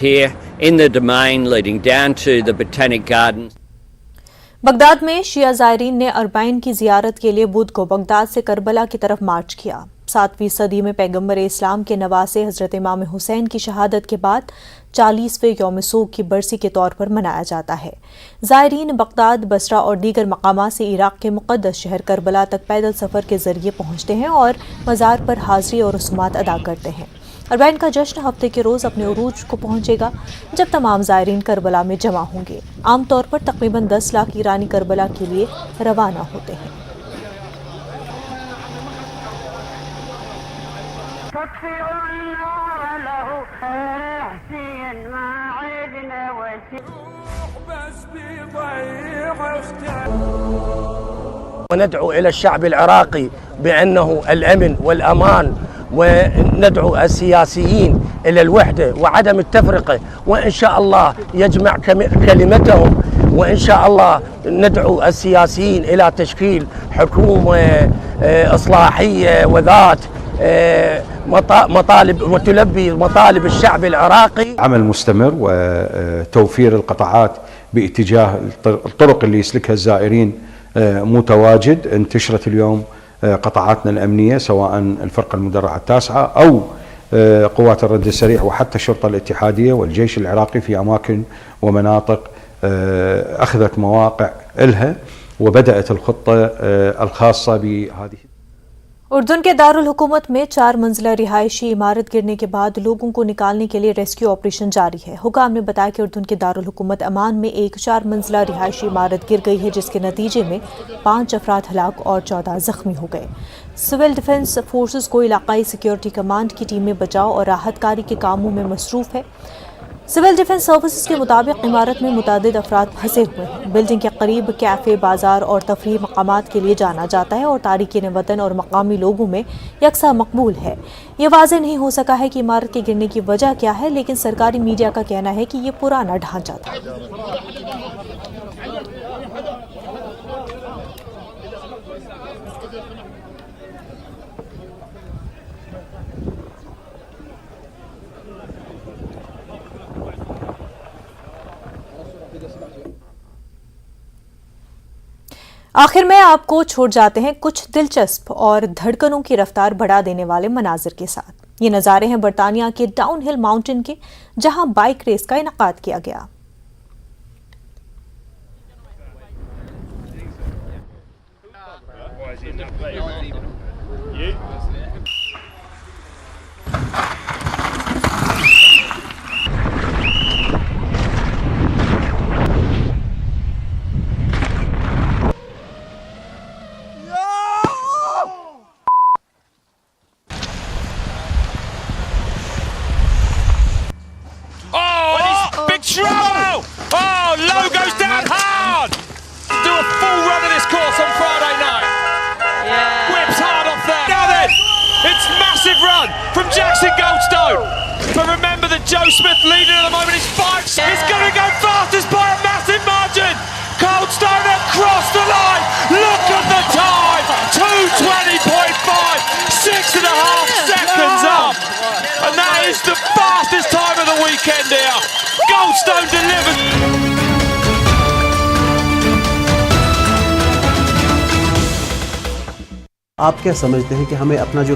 here in the domain leading down to the Botanic Gardens. Baghdad में शिया ज़ायरीन ने अरबाइन की जियारत के लिए बुध को बगदाद से करबला की तरफ मार्च किया। 7वीं सदी में पैगंबर इस्लाम के नवासे हजरत इमाम हुसैन की शहादत के बाद 40वें यौम सोग की बरसी के तौर पर मनाया जाता है। ज़ायरीन बगदाद, बसरा और दीगर मकामात से इराक के मुक़द्दस शहर करबला तक पैदल सफ़र के जरिए पहुँचते हैं और मज़ार पर हाज़री और रस्मात अदा करते हैं। अरबाइन का जश्न हफ्ते के रोज़ अपने उरूज को पहुंचेगा जब तमाम ज़ायरीन करबला में जमा होंगे। आमतौर पर तकरीबन 10 लाख ईरानी करबला के लिए रवाना होते हैं। وندعو إلى الشعب العراقي بأنه الأمن والأمان، وندعو السياسيين إلى الوحدة وعدم التفرقة، وإن شاء الله يجمع كلمتهم، وإن شاء الله ندعو السياسيين إلى تشكيل حكومة إصلاحية وذات مطالب وتلبي مطالب الشعب العراقي. عمل مستمر وتوفير القطاعات باتجاه الطرق اللي يسلكها الزائرين متواجد. انتشرت اليوم قطاعاتنا الأمنية سواء الفرقة المدرعة التاسعة أو قوات الرد السريع وحتى الشرطة الاتحادية والجيش العراقي في أماكن ومناطق أخذت مواقع إلها وبدأت الخطة الخاصة بهذه. उर्दून के दारुल हुकूमत में 4 मंजिला रिहायशी इमारत गिरने के बाद लोगों को निकालने के लिए रेस्क्यू ऑपरेशन जारी है। हुकाम ने बताया कि उर्दून के दारुल हुकूमत अमान में एक 4 मंजिला रिहायशी इमारत गिर गई है, जिसके नतीजे में 5 अफराद हलाक और 14 जख्मी हो गए। सिविल डिफेंस फोर्सेस को इलाकाई सिक्योरिटी कमांड की टीमें बचाव और राहत कारी के कामों में मसरूफ है। सिविल डिफेंस सर्विसेज के मुताबिक इमारत में मुतादिद अफराद फंसे हुए हैं। बिल्डिंग के करीब कैफ़े, बाजार और तफरीह मकामात के लिए जाना जाता है और तारिकीन वतन और मकामी लोगों में यकसा मकबूल है। ये वाज़ेह नहीं हो सका है कि इमारत के गिरने की वजह क्या है, लेकिन सरकारी मीडिया का कहना है कि ये पुराना ढांचा था। आखिर में आपको छोड़ जाते हैं कुछ दिलचस्प और धड़कनों की रफ्तार बढ़ा देने वाले मनाजिर के साथ। ये नज़ारे हैं बरतानिया के डाउनहिल माउंटेन के, जहां बाइक रेस का इनेकाद किया गया। Oh, Lowe goes down hard. Do a full run of this course on Friday night. Yeah. Whips hard off there. Now then, it's massive run from Jackson Goldstone. But remember that Joe Smith leading at the moment is 5. Yeah. It's going to go fastest by a massive margin. Goldstone across the line. Look at the time. 2:20.5. 6.5 seconds up. And that is the fastest time of the weekend here. Goldstone delivered. आप क्या समझते हैं कि हमें अपना जो